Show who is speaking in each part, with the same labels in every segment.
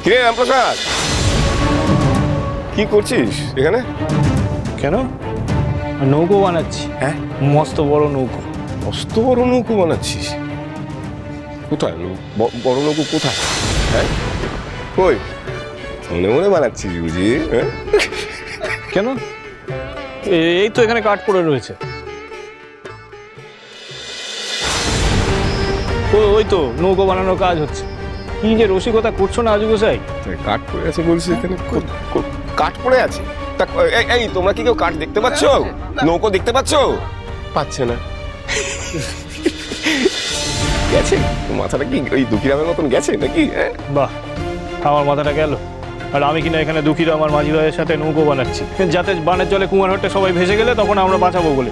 Speaker 1: কিরে রামপ্রসাদ, কি করছিস এখানে?
Speaker 2: কেন? নৌকো বানাচ্ছি।
Speaker 1: হ্যাঁ,
Speaker 2: মস্ত বড় নৌকো।
Speaker 1: মস্ত বড় নৌকো বানাচ্ছিস? কোথায় বড় নৌকো কোথায়? হ্যাঁ, কই মনে মনে বানাচ্ছিস বুঝি? হ্যাঁ,
Speaker 2: কেন? এই তো এখানে কাঠ পড়ে রয়েছে। ওই তো নৌকো বানানোর কাজ হচ্ছে। কি যে রসিকতা করছো না আজু গোসাই?
Speaker 1: কাঠ পড়ে আছে বলছিস এখানে? কাঠ পড়ে আছে? এই তোমরা কি কেউ কাঠ দেখতে পাচ্ছ? নৌকো দেখতে পাচ্ছ? পাচ্ছে না। গেছে মাথাটা কি ওই দুঃখীরামের মতন গেছে নাকি?
Speaker 2: বাহ, আমার মাথাটা গেল। আর আমি কিনা এখানে দুঃখীরাম আমার মাঝি ভাইয়ের সাথে নৌকো বানাচ্ছি, যাতে বানের জলে কুমারহাটে সবাই ভেসে গেলে তখন আমরা বাঁচাবো বলে।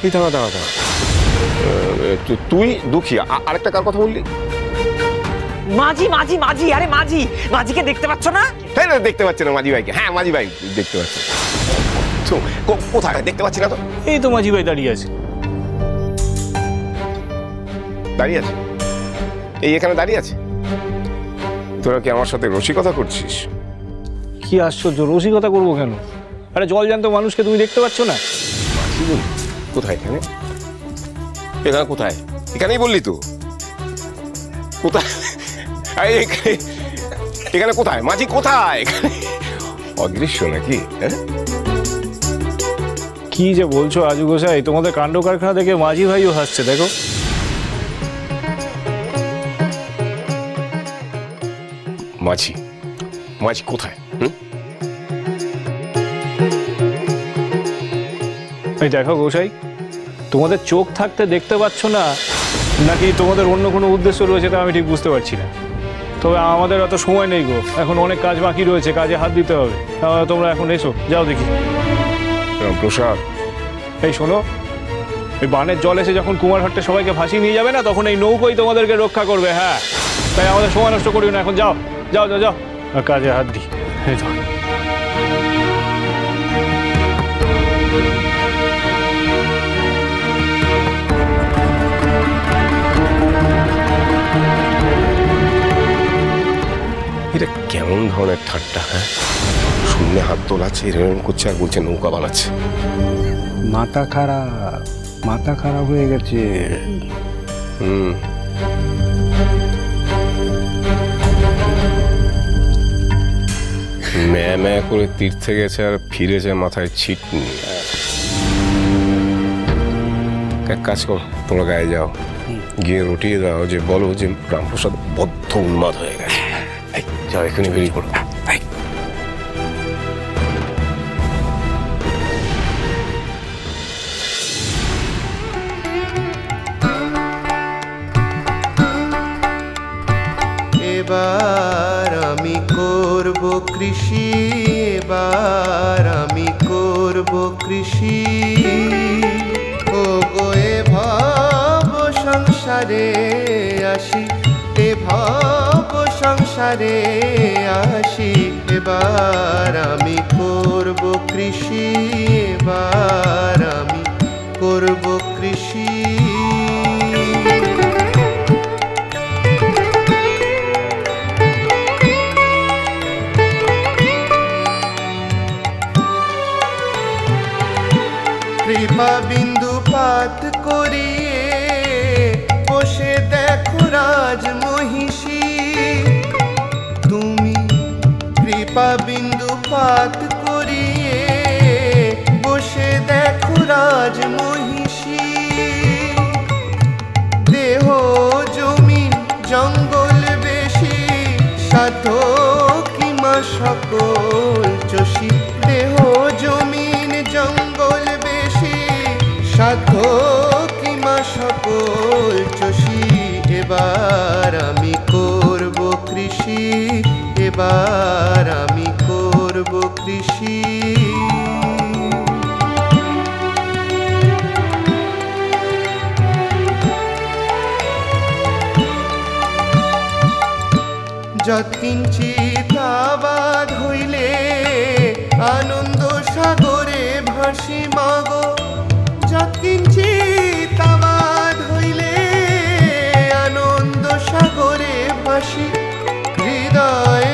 Speaker 1: এই দাঁড়া দাঁড়া দাঁড়া, তুই দুঃখী, আরেকটা কার কথা বললি?
Speaker 3: মাঝি মাঝি মাঝি, আরে মাঝি, মাঝিকে দেখতে পাচ্ছ না?
Speaker 1: হ্যাঁ দেখতে পাচ্ছি না মাঝি ভাইকে। হ্যাঁ মাঝি ভাই দেখতে পাচ্ছি। কোথায় দেখতে পাচ্ছি না তো?
Speaker 2: এই তো মাঝি ভাই দাঁড়িয়ে আছে।
Speaker 1: দাঁড়িয়ে আছে? এই এখানে দাঁড়িয়ে আছে? তোরা কি আমার সাথে রসিকতা করছিস?
Speaker 2: কি আশ্চর্য, রসিকতা করবো কেন? আরে জল জ্যান্ত মানুষকে তুমি দেখতে পাচ্ছ না?
Speaker 1: কোথায়? এখানে? এখানে কোথায়? এখানেই বললি তো। কোথায় এখানে? কোথায় মাঝি? কোথায়? অদৃশ্য নাকি?
Speaker 2: কি যে বলছো আজু গোসাই, তোমাদের কাণ্ড কারখানা দেখে মাঝি ভাইও হাসছে। দেখো
Speaker 1: মাঝি মাঝি কোথায়?
Speaker 2: এই দেখো গোসাই, তোমাদের চোখ থাকতে দেখতে পাচ্ছ না নাকি তোমাদের অন্য কোনো উদ্দেশ্য রয়েছে তা আমি ঠিক বুঝতে পারছি না। তবে আমাদের অত সময় নেই গো, এখন অনেক কাজ বাকি রয়েছে, কাজে হাত দিতে হবে। তোমরা এখন এসো, যাও দেখি।
Speaker 1: রামপ্রসাদ,
Speaker 2: এই শোনো, এই বানের জল এসে যখন কুমারহাটে সবাইকে ভাসিয়ে নিয়ে যাবে না, তখন এই নৌকোই তোমাদেরকে রক্ষা করবে। হ্যাঁ, তাই আমাদের সময় নষ্ট করিও না, এখন যাও যাও যাও যাও, কাজে হাত দিই। এই তো
Speaker 1: এটা কেমন ধরনের ঠাট্টা? হ্যাঁ, শূন্য হাত তোলাচ্ছে, এরকম করছে আর বলছে নৌকা বানাচ্ছে।
Speaker 4: মাথা খারাপ হয়ে গেছে।
Speaker 1: ম্যা ম্যা করে তীর্থে গেছে আর ফিরেছে মাথায় ছিট নিয়ে। এক কাজ কর, তোমরা গায়ে যাও, গিয়ে রটিয়ে দাও, যে বলো যে রামপ্রসাদ বদ্ধ উন্মাদ হয়ে গেছে। যাও, এখানে বেরিয়ে পড়ো।
Speaker 5: এবার আমি করব কৃষি, এবার আমি করব কৃষি। ও গো এ ভাব সংসারে আসি, এ ভাব সংসারে আসি। এবার আমি করব কৃষি, এবার আমি করব কৃষি। কৃপা বিন্দুপাত করিয়ে বসে দেখো রাজ মহিষী। তুমি কৃপা বিন্দুপাত করিয়ে বসে দেখো রাজ মহিষী। দেহ জমি জঙ্গল বেশি, সাধ্য কিমা সকল চষি। দেহ জমিন জঙ্গল বেশি, সাধ্য কিমা সকল চষি। এবার আমি করব কৃষি, এবার আমি করব কৃষি। যৎকিঞ্চিৎ আবাদ হইলে আনন্দ সাগরে ভাসি মাগো। যৎকিঞ্চিৎ আবাদ হইলে আনন্দ সাগরে ভাসি। হৃদয়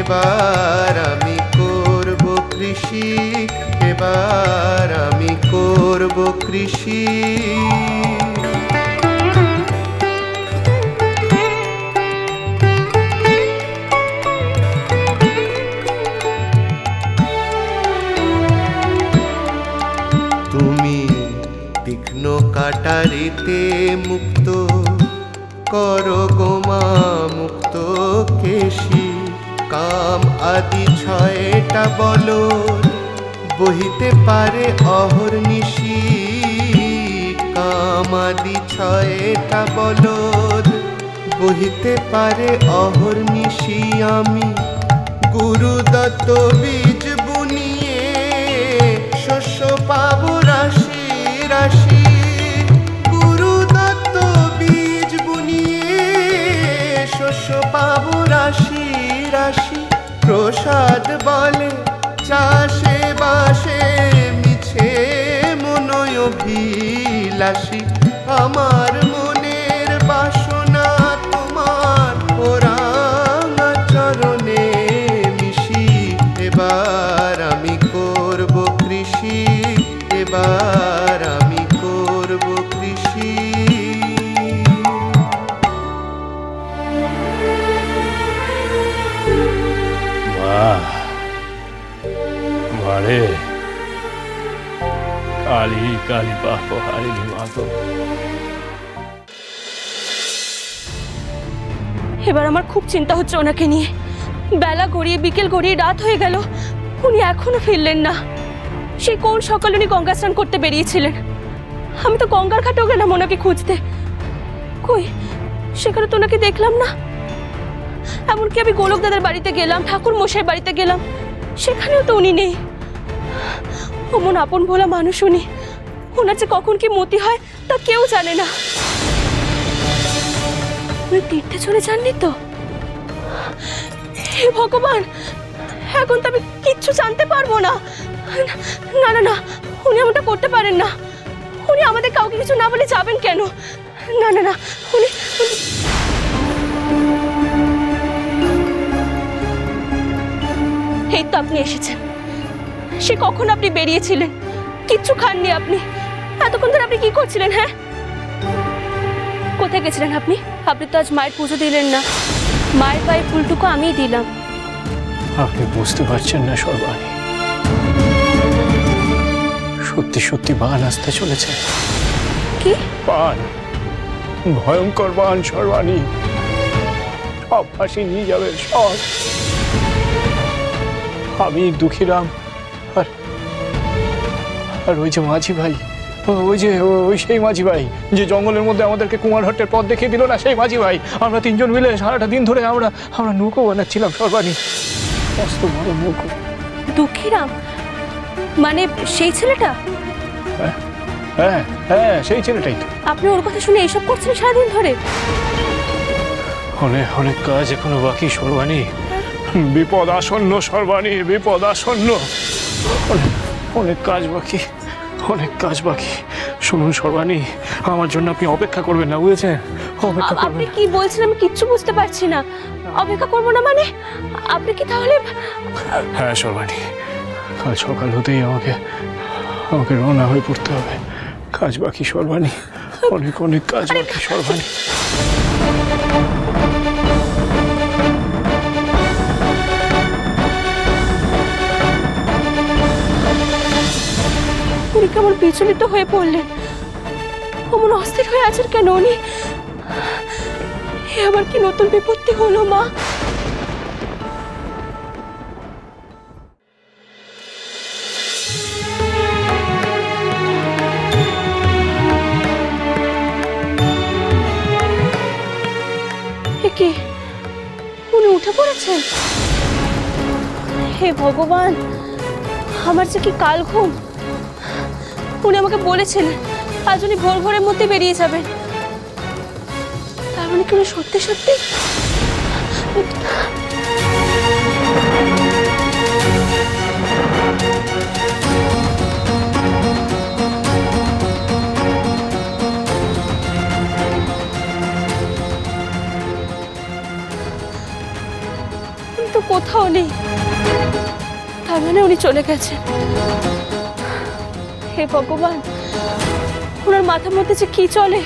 Speaker 5: এবার আমি করব কৃষি, এবার আমি করব কৃষি। তুমি তীক্ষ্ণ কাটারিতে মুক্ত করো গোমা মুক্ত কেশি, কাম আদি ছয়টা বলো বহিতে পারে অহর্নিশি, কাম আদি ছয়টা বলো বহিতে পারে অহর্নিশি। আমি গুরুদত্ত বীজ বুনিয়ে শস্য পাবো রাশি রাশি, গুরুদত্ত বীজ বুনিয়ে শস্য পাবো রাশি রাশি। প্রসাদ বলে চাষে বাসে মিছে মনোভিলাসী, আমার মনের বাসনা তোমার ওরাঙা চরণে মিশি। এবার আমি করব কৃষি, এবার আমি করব কৃষি।
Speaker 2: মারে কালী কালী বাপ হারিনি মাগো।
Speaker 6: এবার আমার খুব চিন্তা হচ্ছে ওনাকে নিয়ে। বেলা গড়িয়ে বিকেল গড়িয়ে রাত হয়ে গেল, উনি এখনো ফিরলেন না। সেই কোন সকালে উনি গঙ্গা স্নান করতে বেরিয়েছিলেন, আমি তো গঙ্গার ঘাটেও গেলাম ওনাকে খুঁজতে, কই সেখানে তো ওনাকে দেখলাম না। এমনকি আমি গোলক দাদার বাড়িতে গেলাম, ঠাকুর মশাই বাড়িতে গেলাম, সেখানেও তো উনি নেই। অমন আপন ভোলা মানুষ উনি, ওনার যে কখন কি মতি হয় তা কেউ জানে না। উনি তীর্থে চলে যাননি তো? হে ভগবান, এখন তো আমি কিচ্ছু জানতে পারবো না। না না না, উনি এমনটা করতে পারেন না। উনি আমাদের কাউকে কিছু না বলে যাবেন কেন? না না না, উনি এই তো আপনি এসেছেন। সে কখন আপনি বেরিয়েছিলেন, কিচ্ছু খাননি আপনি। এতক্ষণ ধরে আপনি কি করছিলেন? হ্যাঁ, কোথায় গেছিলেন আপনি? আপনি তো আজ মায়ের পুজো দিলেন না। মায়ের পায়ে ফুলটুকু আমিই দিলাম।
Speaker 2: আপনি বুঝতে পারছেন না সর্বাণী, সত্যি সত্যি বান আসতে চলেছে।
Speaker 6: কি
Speaker 2: বান? ভয়ঙ্কর বান সর্বাণী, সব ফাঁসি নিয়ে যাবে সব। আমি দুঃখীরাম আর ওই যে মাঝি ভাই, ওই সেই মাঝি ভাই যে জঙ্গলের মধ্যে আমাদেরকে কুমারহট্টের পথ দেখিয়ে দিল না, সেই মাঝি ভাই। আমরা তিনজন মিলে সারাটা দিন ধরে আমরা নৌকো বানাচ্ছিলাম সর্বাণী, মস্ত বড় নৌকো।
Speaker 6: দুঃখীরাম মানে সেই ছেলেটা?
Speaker 2: হ্যাঁ হ্যাঁ, সেই ছেলেটাই তো।
Speaker 6: আপনি ওর কথা শুনে এইসব করছেন সারাদিন ধরে?
Speaker 2: অনেক অনেক কাজ এখনো বাকি সর্বাণী, বিপদ আসন্ন সর্বাণী, বিপদ আসন্ন। অনেক কাজ বাকি, অনেক কাজ বাকি। শুনুন সর্বাণী, আমার জন্য আপনি অপেক্ষা করবেন না, বুঝেছেন? অপেক্ষা করবেন।
Speaker 6: আপনি কি বলছেন আমি কিচ্ছু বুঝতে পারছি না। অপেক্ষা করবো না মানে? আপনি কি তাহলে?
Speaker 2: হ্যাঁ সর্বাণী, কাল সকাল হতেই আমাকে রওনা হয়ে পড়তে হবে। কাজ বাকি সর্বাণী, অনেক অনেক কাজ বাকি সর্বাণী।
Speaker 6: উনি কেমন বিচলিত হয়ে পড়লেন, অমন অস্থির হয়ে আছেন কেন উনি? আবার কি নতুন বিপত্তি হলো মা? কি উনি উঠে পড়েছেন? হে ভগবান, আমার যে কি কাল ঘুম। উনি আমাকে বলেছিলেন আজ উনি ভোর ভোরের মধ্যে বেরিয়ে যাবেন। তার মানে কি সত্যি সত্যি? কিন্তু কোথাও নেই। তার মানে উনি চলে গেছেন। হে ভগবান, ওনার মাথার মধ্যে যে কি চলে,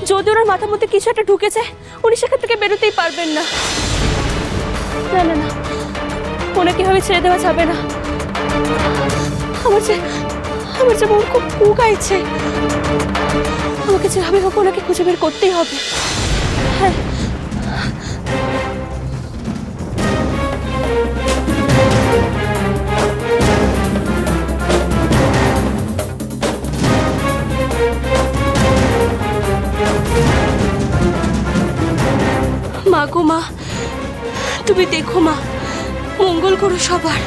Speaker 6: যদি ওনার মাথার মধ্যে কিছু একটা ঢুকেছে উনি সেখান থেকে বেরোতেই পারবেন না। না না না, ওনাকে এভাবে ছেড়ে দেওয়া যাবে না। আমার যে মন খুব কুকাইছে, আমাকে যেভাবে হোক ওনাকে খুঁজে বের করতেই হবে। হ্যাঁ, মা গো মা, তুমি দেখো মা, মঙ্গল করো সবার।